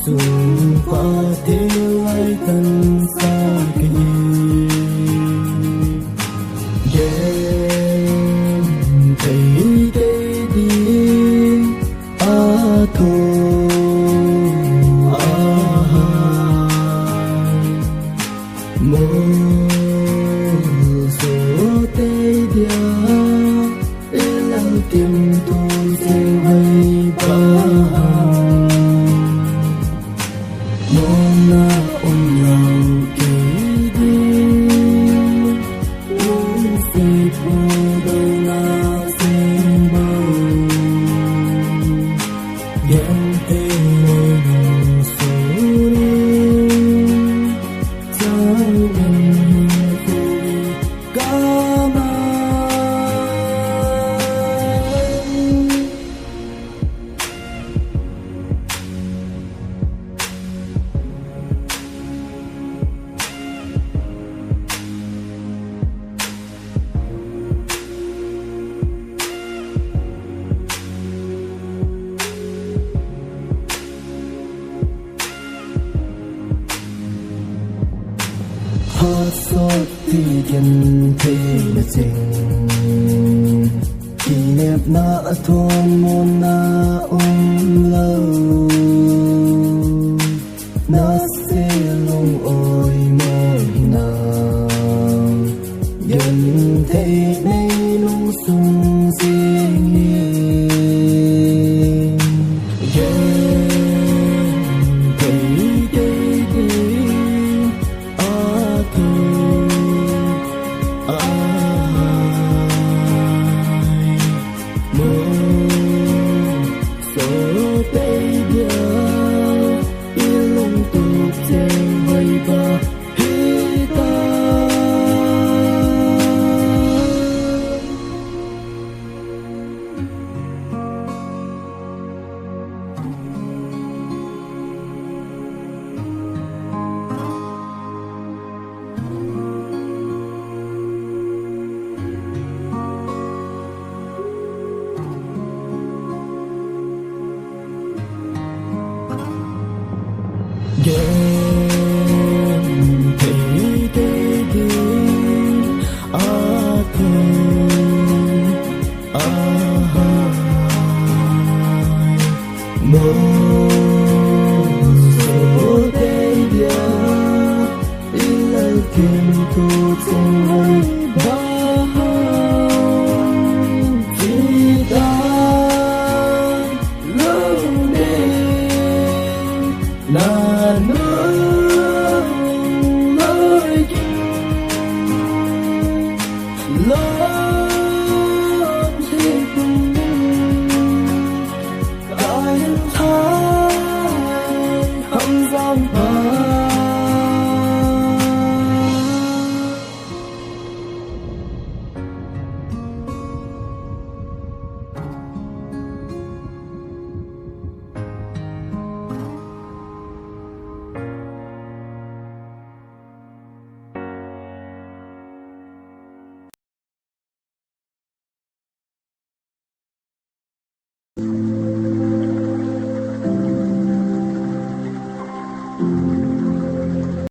dùng qua thiếu ai thân xa kỳ đêm thấy cây đi thô mơ số tây dia lặng tìm tôi sẽ vây ba mona ôm nhau kỳ đi muốn sẽ vô đâu na xem bao ghen thế nơi đầu số đi trao gần vui cảm hát xót thì gần thế là tình kỷ niệm na thôn môn na lâu na sẽ lòng ôi môi nàng gần thế này nung sung riêng thấy cây đi mơ số tây dia là kim thu trong hơi ba chỉ ta lâu đêm là nơi